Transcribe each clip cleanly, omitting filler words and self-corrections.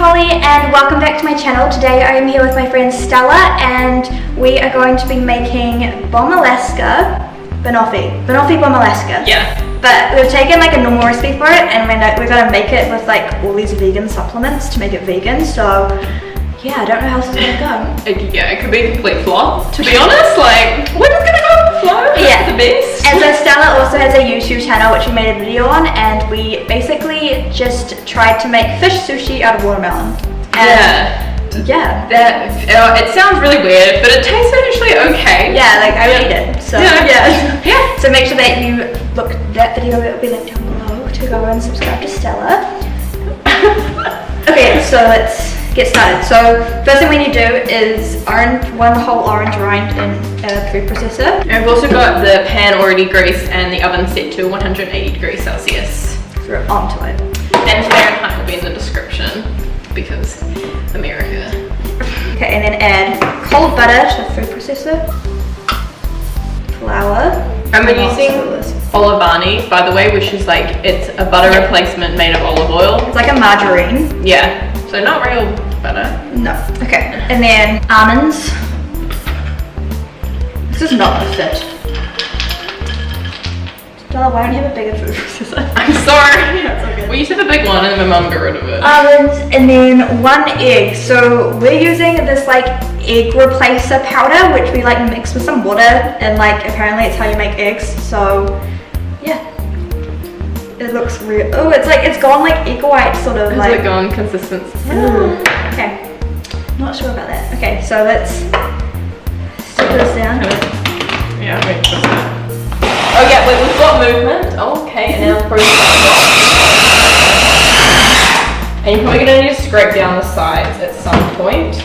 Holly and welcome back to my channel. Today I am here with my friend Stella and we are going to be making Banoffee Bombe Alaska. Yeah. But we've taken like a normal recipe for it and we're going to make it with like all these vegan supplements to make it vegan. So yeah, I don't know how this is going to go. Yeah, it could be a complete flop, to be honest. Like, we're just going to go with the flow. Yeah. The best. And so Stella also has a YouTube channel which we made a video on, and we basically just tried to make fish sushi out of watermelon. And yeah. It sounds really weird, but it tastes actually okay. Yeah, like I would eat it. So yeah. So make sure that you look at that video, it will be linked down below to go and subscribe to Stella. Okay, so let's get started. So first thing we need to do is one whole orange rind in a food processor. And we've also got the pan already greased and the oven set to 180 degrees Celsius. Throw it onto it. And Fahrenheit will be in the description because America. Okay, and then add cold butter to the food processor. Flour. And we're using Olivani, by the way, which is like, it's a butter replacement made of olive oil. It's like a margarine. Yeah, so not real butter. No. Okay, and then almonds. This is not the fit. Stella, why don't you have a bigger food processor? I'm sorry. That's okay. We used to have a big one and then my mum got rid of it. Almonds, and then 1 egg. So we're using this like egg replacer powder, which we like mix with some water, and like apparently it's how you make eggs. So yeah, it looks real. Oh, it's gone like egg white sort of. Has it gone consistency? Okay, not sure about that. Okay, so let's stick this down. Yeah, wait, oh yeah, wait, we've got movement. Oh, okay, and now probably and you're probably gonna need to scrape down the sides at some point.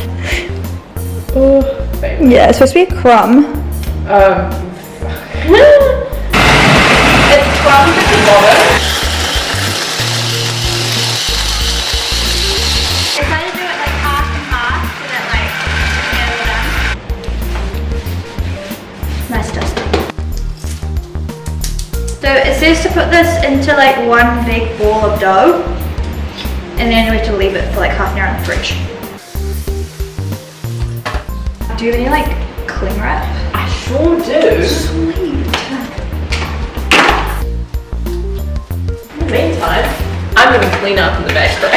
Oh, baby. Yeah, it's supposed to be a crumb. It's crumbs at the bottom. I try to do it like half and half so that like nice dusting. So it says to put this into like one big ball of dough, and then we have to leave it for like half an hour in the fridge. Do you have any like cling wrap? I sure do. Sweet. In the meantime, I'm going to clean up in the background.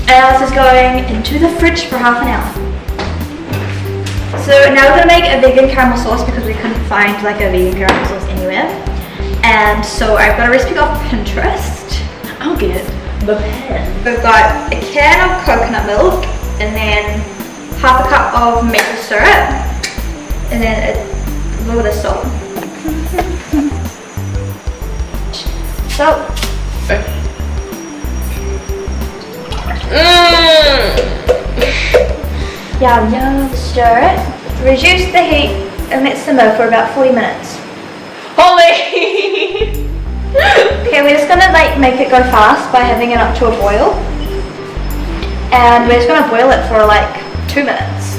And this is going into the fridge for half an hour. So now we're going to make a vegan caramel sauce because we couldn't find like a vegan caramel sauce anywhere. And so I've got a recipe off Pinterest. I'll get the pan. We've got a can of coconut milk, and then half a cup of maple syrup, and then a little bit of salt. Salt. Yum. Stir it. Reduce the heat and let simmer for about 40 minutes. Holly! Okay, we're just gonna like make it go fast by having it up to a boil. And we're just gonna boil it for like 2 minutes.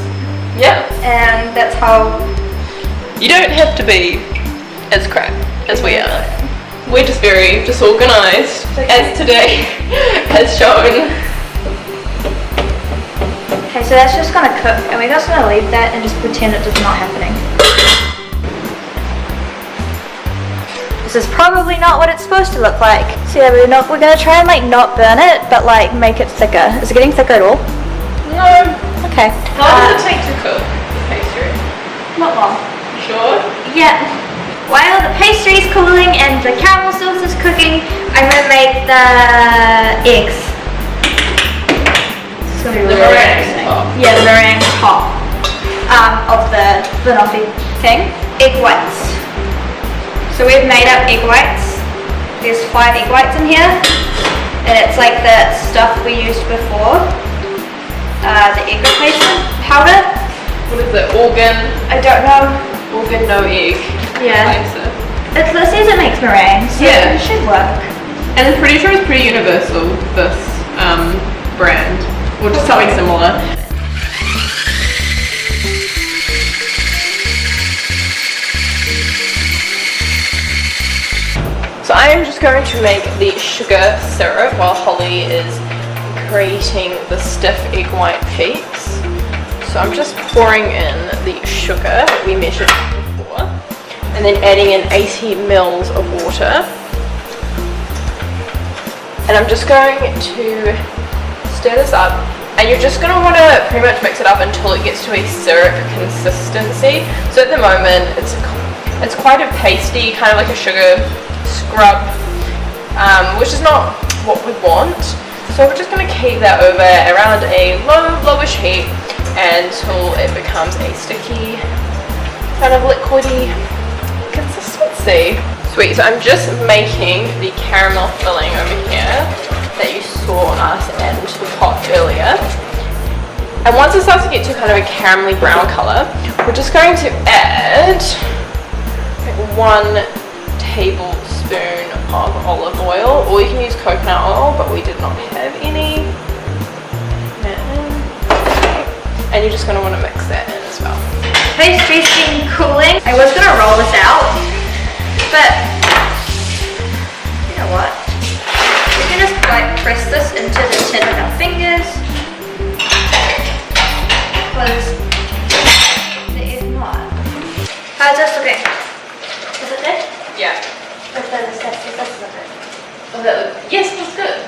Yeah. And that's how... You don't have to be as crap as we are. We're just very disorganized, as today has shown. Okay, so that's just gonna cook, and we're just gonna leave that and just pretend it's not happening. This is probably not what it's supposed to look like. So yeah, we're gonna try and like not burn it, but like make it thicker. Is it getting thicker at all? No. Okay. How long does it take to cook the pastry? Not long. Sure? Yeah. While the pastry is cooling and the caramel sauce is cooking, I'm gonna make the eggs. It's gonna be The really meringue interesting. top. Yeah, the meringue top of the Banoffee thing. Egg whites. So we've made up egg whites. There's 5 egg whites in here, and it's like the stuff we used before. The egg replacement powder. What is it? Organ? I don't know. Organ, no egg. Yeah. It says it makes meringue, so Yeah. it should work. And I'm pretty sure it's pretty universal, this brand. Or just something similar. I am just going to make the sugar syrup while Holly is creating the stiff egg white peaks. So I'm just pouring in the sugar that we measured before, and then adding in 80 mils of water. And I'm just going to stir this up, and you're just going to want to pretty much mix it up until it gets to a syrup consistency. So at the moment it's quite a pasty, kind of like a sugar scrub, which is not what we want. So we're just going to keep that over around a lowish heat until it becomes a sticky, kind of liquidy consistency. Sweet, so I'm just making the caramel filling over here that you saw us add into the pot earlier. And once it starts to get to kind of a caramelly brown colour, we're just going to add like 1 tablespoon of olive oil, or you can use coconut oil, but we did not have any. And you're just going to want to mix that in as well. Pastry's been cooling. I was going to roll this out, but you know what? We can just like press this into the tin with our fingers, because it is not. How's this looking? Is it good? Yeah. What's the steps? Is this looking? Oh, that look, yes, that's good.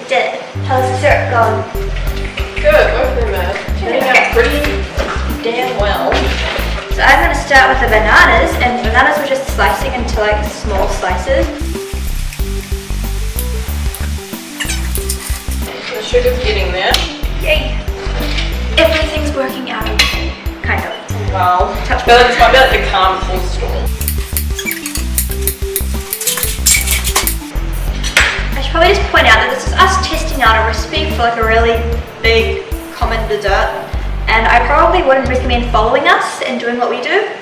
We did it. How's the syrup going? Good, both of them are turning out pretty damn well. So I'm going to start with the bananas, and bananas we're just slicing into like small slices. The sugar's getting there. Yay! Everything's working out okay, kind of. Wow. I feel like this might be like the calm before storm. I should probably just point out that this is us testing out a recipe for like a really big common dessert, and I probably wouldn't recommend following us and doing what we do.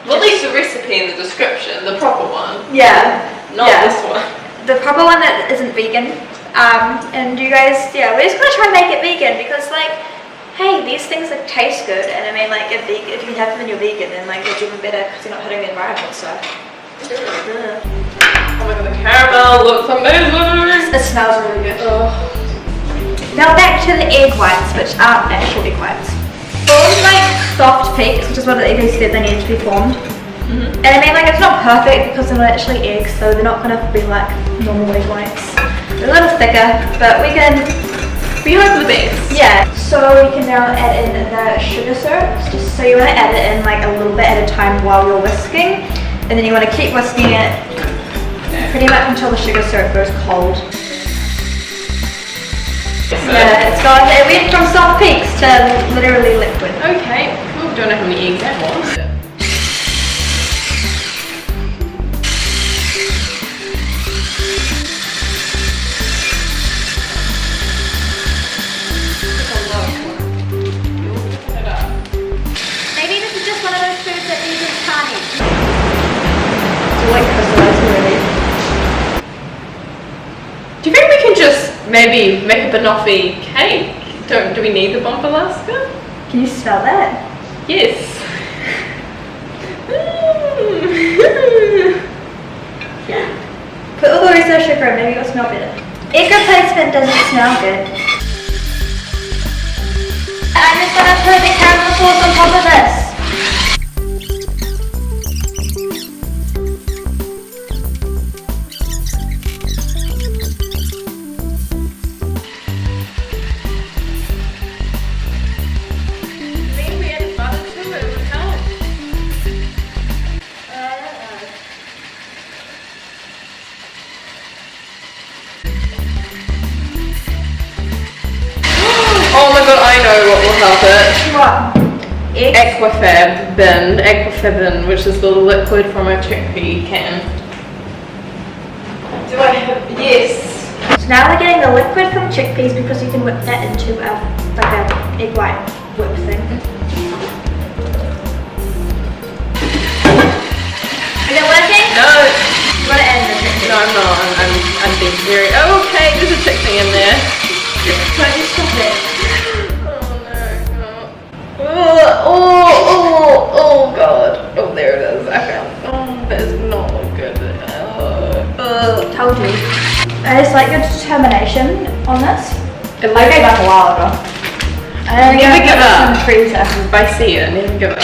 Well, at least the recipe in the description, the proper one. Yeah. Not this one. The proper one that isn't vegan. And you guys, yeah, we're just gonna try and make it vegan because, like, hey, these things like taste good, and I mean, like, if you can have them and you're vegan, then like it's even better because you're not hurting the environment. So. Oh my god, the caramel looks amazing. It smells really good. Oh. Now back to the egg whites, which aren't actual egg whites. Formed like soft peaks, which is what they said they needed to be formed. And I mean, like, it's not perfect because they're not actually eggs, so they're not gonna be like normal egg whites. They're a little thicker, but we hope for the best. Yeah. So we can now add in the sugar syrup. Just so you want to add it in like a little bit at a time while you're whisking, and then you want to keep whisking it pretty much until the sugar syrup goes cold. Yeah, it went from soft peaks to literally liquid. Okay, cool. Don't know how many eggs that was. Maybe this is just one of those foods that vegans can't eat. It's white crystallized already. Do you think we can just maybe make a banoffee cake? Do we need the Bombe Alaska? Can you smell that? Yes. Yeah. Put all the rest of the sugar in, maybe it'll smell better. Egg replacement doesn't smell good. I'm just gonna put the caramel sauce on top of this. Maybe we added butter to it, it would help. Oh my god, I know what will help it. What? Eggs? Aquafabin, which is the liquid from a chickpea can. Do I have, yes. So now we're getting the liquid from chickpeas because you can whip that into like a egg white whip thing. Is it working? No. You want to add the chickpeas? No, I'm not. I'm being very, oh okay, there's a chickpea in there. Try to stop it. Oh god. Oh, there it is. I found. Oh, that does not look good. Oh. told you. I just like your determination on this. It I gave up a while ago. I Never give up. In the freezer. By Sia, never give up.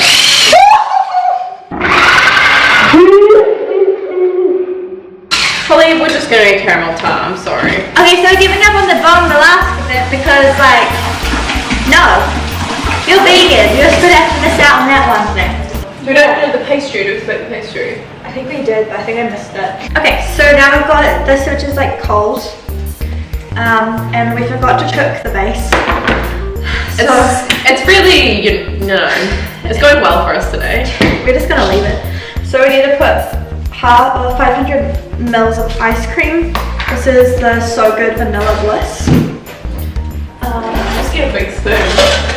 Probably we're just gonna get caramel tart, I'm sorry. Okay, so giving up on the Bombe Alaska bit because like, no. You're vegan, you're just gonna have to miss out on that one thing. We don't do the pastry, do we split the pastry? I think we did, but I think I missed it. Okay, so now we've got this which is like cold. And we forgot to cook the base. So it's really, it's going well for us today. We're just gonna leave it. So we need to put 500 mils of ice cream. This is the So Good Vanilla Bliss. Just get a big spoon.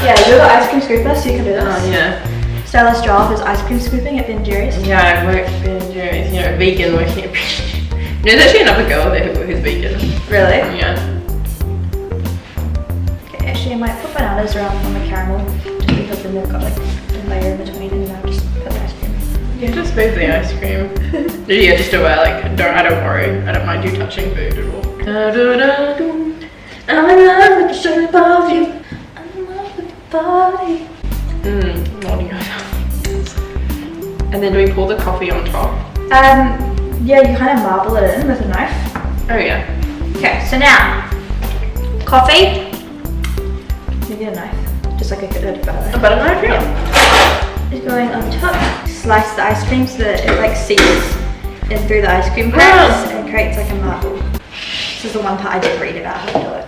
Yeah, you're the ice cream scooper, so you can do this. Oh yeah. Stella's job is ice cream scooping at Ben Jerry's. Yeah, I work at Ben Jerry's, vegan working at Ben Jerry's. There's actually another girl there who's vegan. Really? Yeah. Okay, actually I might put bananas around on the caramel just because then they've got like a layer in between and then I'll just put the ice cream. Yeah, just move the ice cream. Yeah, just do it like, I don't worry. I don't mind you touching food at all. Da, da, da, da. I'm in love with the shape of you. I'm in love with the body. Morning good. And then do we pour the coffee on top? Yeah, you kind of marble it in with a knife. Oh yeah. Okay, so now, coffee. You get a knife, just like a good butter. A butter knife, yeah. Is going on top. Slice the ice cream so that it like seeps in through the ice cream cracks and creates like a marble. This is the one part I did read about how to do it.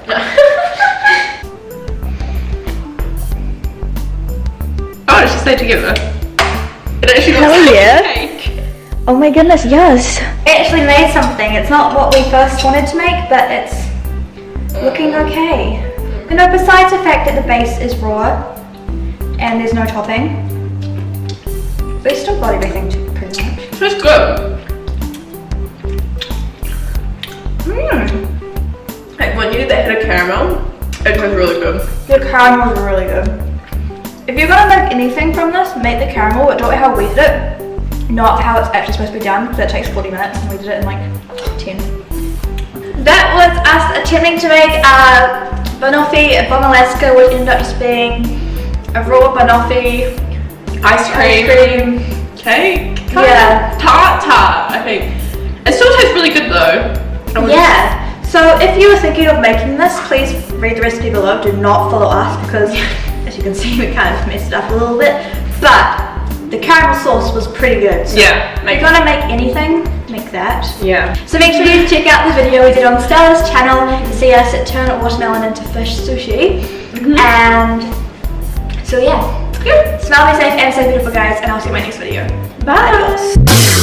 Oh, it's just stay together. It actually looks Hell like yeah. cake. Oh my goodness, yes. We actually made something. It's not what we first wanted to make, but it's looking okay. Besides the fact that the base is raw and there's no topping, we still got everything pretty much. It's good. Like when you did the head of caramel, it was really good. The caramel is really good. If you're gonna make anything from this, make the caramel, but do it how we did it, not how it's actually supposed to be done, because it takes 40 minutes and we did it in like 10. That was us attempting to make Banoffee Bombe Alaska, which ended up just being a raw banoffee Ice cream. Cake. Yeah. Tart, I think. It still tastes really good though. Yeah. So if you were thinking of making this, please read the recipe below. Do not follow us because, as you can see, we kind of messed it up a little bit. But the caramel sauce was pretty good. So yeah. if you're gonna make anything, make that. Yeah. So make sure you check out the video we did on Stella's channel to see us turn watermelon into fish sushi. And so yeah. Smell, be safe, and stay beautiful, guys. And I'll see you in my next video. Bye.